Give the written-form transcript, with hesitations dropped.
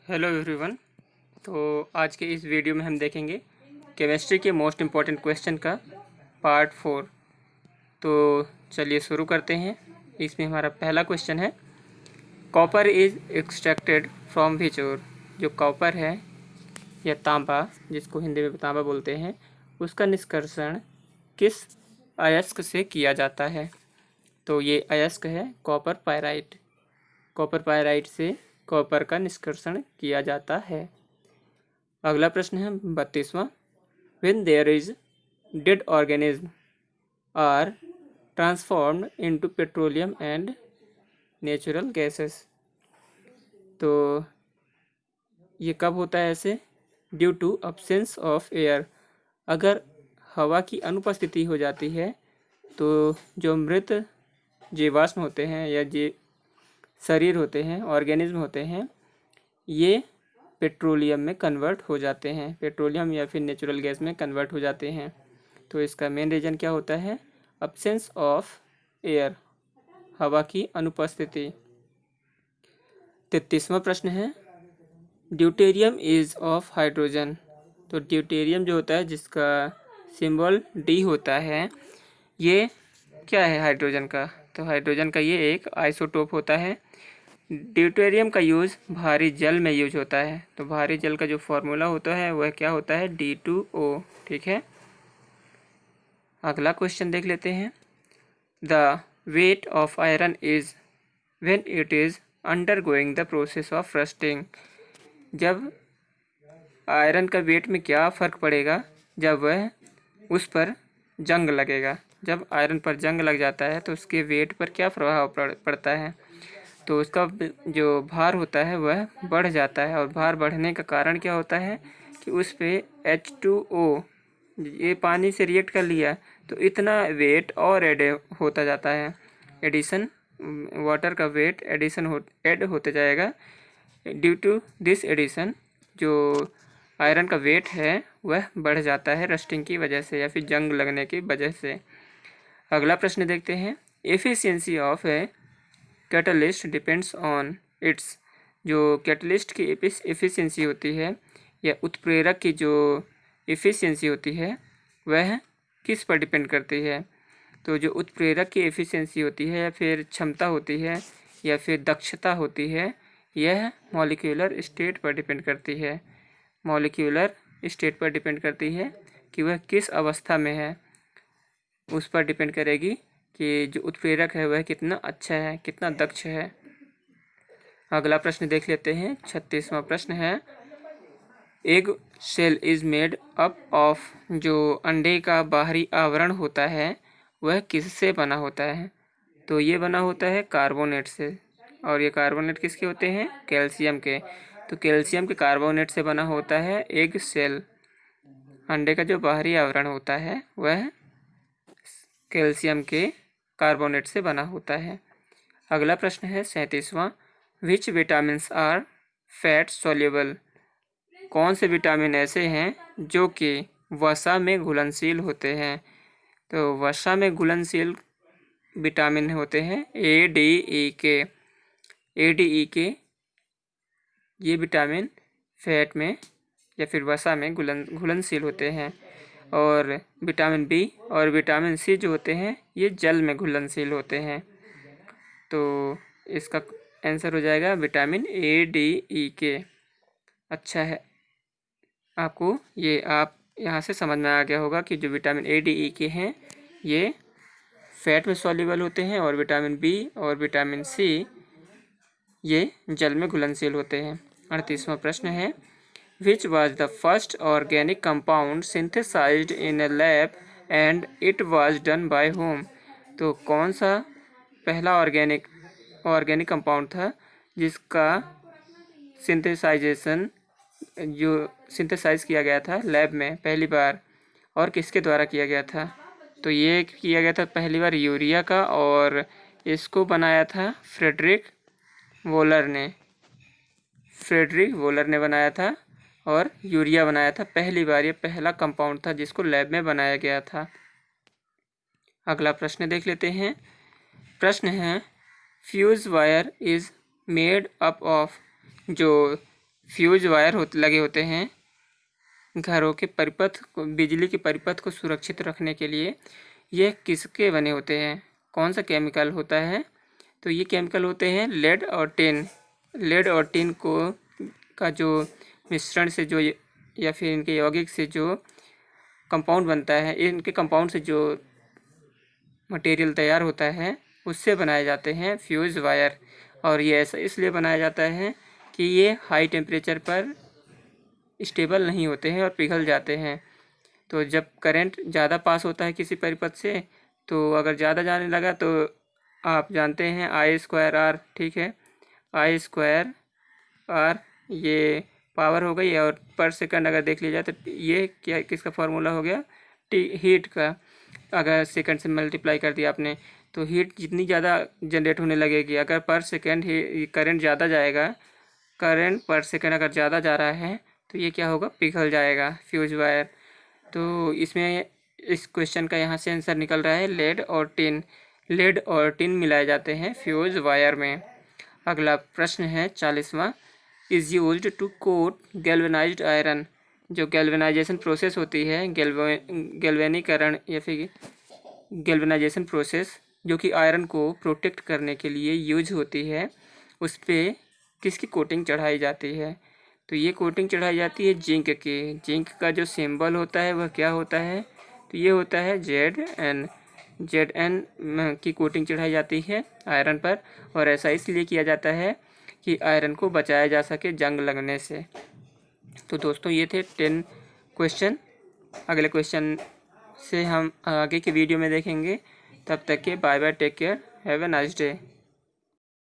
Hello everyone. तो आज के इस वीडियो में हम देखेंगे केमिस्ट्री के मोस्ट इम्पॉर्टेंट क्वेश्चन का पार्ट 4। तो चलिए शुरू करते हैं। इसमें हमारा पहला क्वेश्चन है, copper is extracted from which ore. जो कॉपर है या तांबा, जिसको हिंदी में तांबा बोलते हैं, उसका निष्कर्षण किस अयस्क से किया जाता है। तो ये अयस्क है कॉपर पायराइट। कॉपर पायराइट से कॉपर का निष्कर्षण किया जाता है। अगला प्रश्न है 32वां, when there is dead organism are transformed into petroleum and natural gases. तो ये कब होता है ऐसे? Due to absence of air. अगर हवा की अनुपस्थिति हो जाती है तो जो मृत जीवाश्म होते हैं या शरीर होते हैं, ऑर्गेनिज्म होते हैं, ये पेट्रोलियम में कन्वर्ट हो जाते हैं, पेट्रोलियम या फिर नेचुरल गैस में कन्वर्ट हो जाते हैं। तो इसका मेन रीज़न क्या होता है? अब्सेंस ऑफ एयर, हवा की अनुपस्थिति। 33वां प्रश्न है, ड्यूटेरियम इज ऑफ हाइड्रोजन। तो ड्यूटेरियम जो होता है, जिसका सिंबल डी होता है, ये क्या है हाइड्रोजन का? तो हाइड्रोजन का ये एक आइसोटोप होता है। ड्यूटेरियम का यूज़ भारी जल में यूज होता है। तो भारी जल का जो फॉर्मूला होता है वह क्या होता है? D2O। ठीक है, अगला क्वेश्चन देख लेते हैं। The weight of iron is when it is undergoing the process of rusting. जब आयरन का वेट में क्या फ़र्क पड़ेगा? जब वह उस पर जंग लगेगा। जब आयरन पर जंग लग जाता है तो उसके वेट पर क्या प्रभाव पड़ता है? तो उसका जो भार होता है वह बढ़ जाता है। और भार बढ़ने का कारण क्या होता है कि उस पे H2O, ये पानी से रिएक्ट कर लिया तो इतना वेट और ऐड होता जाता है। एडिशन, वाटर का वेट ऐड होते जाएगा। ड्यू टू दिस एडिशन जो आयरन का वेट है वह बढ़ जाता है रस्टिंग की वजह से या फिर जंग लगने की वजह से। अगला प्रश्न देखते हैं, efficiency of a catalyst depends on it's. जो कैटलिस्ट की एफिशिएंसी होती है या उत्प्रेरक की जो एफिशिएंसी होती है वह किस पर डिपेंड करती है? तो जो उत्प्रेरक की एफिशिएंसी होती है या फिर क्षमता होती है या फिर दक्षता होती है, यह मॉलिक्यूलर स्टेट पर डिपेंड करती है। मॉलिक्यूलर स्टेट पर डिपेंड करती है कि वह किस अवस्था में है, उस पर डिपेंड करेगी कि जो उत्प्रेरक है वह कितना अच्छा है, कितना दक्ष है। अगला प्रश्न देख लेते हैं। 36वां प्रश्न है, egg cell is made up of. जो अंडे का बाहरी आवरण होता है वह किससे बना होता है? तो ये बना होता है कार्बोनेट से। और ये कार्बोनेट किसके होते हैं? कैल्शियम के। तो कैल्शियम के कार्बोनेट से बना होता है एग सेल। अंडे का जो बाहरी आवरण होता है वह कैल्शियम के कार्बोनेट से बना होता है। अगला प्रश्न है 37वां, विच विटामिन्स आर फैट सोल्यूबल। कौन से विटामिन ऐसे हैं जो कि वसा में घुलनशील होते हैं? तो वसा में घुलनशील विटामिन होते हैं ADE के। ये विटामिन फैट में या फिर वसा में घुलनशील होते हैं। और विटामिन बी और विटामिन सी जो होते हैं ये जल में घुलनशील होते हैं। तो इसका आंसर हो जाएगा विटामिन ADE। अच्छा है, आपको ये आप यहाँ से समझ में आ गया होगा कि जो विटामिन ADE हैं ये फैट में सॉल्युबल होते हैं और विटामिन बी और विटामिन सी ये जल में घुलनशील होते हैं। 38वां प्रश्न है, which was the first organic compound synthesized in a lab and it was done by whom. तो कौन सा पहला ऑर्गेनिक कंपाउंड था जिसका सिंथेसाइजेशन, जो सिंथेसाइज किया गया था लैब में पहली बार, और किसके द्वारा किया गया था? तो ये किया गया था पहली बार यूरिया का, और इसको बनाया था फ्रेडरिक वोलर ने बनाया था। और यूरिया बनाया था पहली बार। ये पहला कंपाउंड था जिसको लैब में बनाया गया था। अगला प्रश्न देख लेते हैं। प्रश्न है, fuse wire is made up of. जो फ्यूज वायर लगे होते हैं घरों के परिपथ को, बिजली के परिपथ को सुरक्षित रखने के लिए। ये किसके बने होते हैं, कौन सा केमिकल होता है? तो ये केमिकल होते हैं लेड और टिन। लेड और टिन को का जो मिश्रण से जो या फिर इनके यौगिक से जो कंपाउंड बनता है, इनके कंपाउंड से जो मटेरियल तैयार होता है उससे बनाए जाते हैं फ्यूज वायर। और ये ऐसा इसलिए बनाया जाता है कि ये हाई टेम्परेचर पर स्टेबल नहीं होते हैं और पिघल जाते हैं। तो जब करंट ज़्यादा पास होता है किसी परिपथ से, तो अगर ज़्यादा जाने लगा तो आप जानते हैं I²R, ठीक है, I²R ये पावर हो गई। और पर सेकंड अगर देख लिया जाए तो ये क्या किसका फार्मूला हो गया, हीट का। अगर सेकंड से मल्टीप्लाई कर दिया आपने तो हीट जितनी ज़्यादा जनरेट होने लगेगी। अगर पर सेकंड करंट ज़्यादा जाएगा, करंट पर सेकंड अगर ज़्यादा जा रहा है तो ये क्या होगा, पिघल जाएगा फ्यूज वायर। तो इसमें इस क्वेश्चन का यहाँ से आंसर निकल रहा है लेड और टिन। लेड और टिन मिलाए जाते हैं फ्यूज वायर में। अगला प्रश्न है 40वां, is used to coat galvanised iron. जो गैल्वेनाइजेशन प्रोसेस होती है, गैल्वेनीकरण या फिर गैल्वेनाइजेशन प्रोसेस, जो कि आयरन को प्रोटेक्ट करने के लिए यूज होती है, उस पर किसकी कोटिंग चढ़ाई जाती है? तो ये कोटिंग चढ़ाई जाती है जिंक की। जिंक का जो सिंबल होता है वह क्या होता है? तो ये होता है Zn। Zn की कोटिंग चढ़ाई जाती है आयरन पर। और ऐसा इसलिए किया जाता है कि आयरन को बचाया जा सके जंग लगने से। तो दोस्तों ये थे 10 क्वेश्चन। अगले क्वेश्चन से हम आगे की वीडियो में देखेंगे। तब तक के bye bye, take care, have a nice day.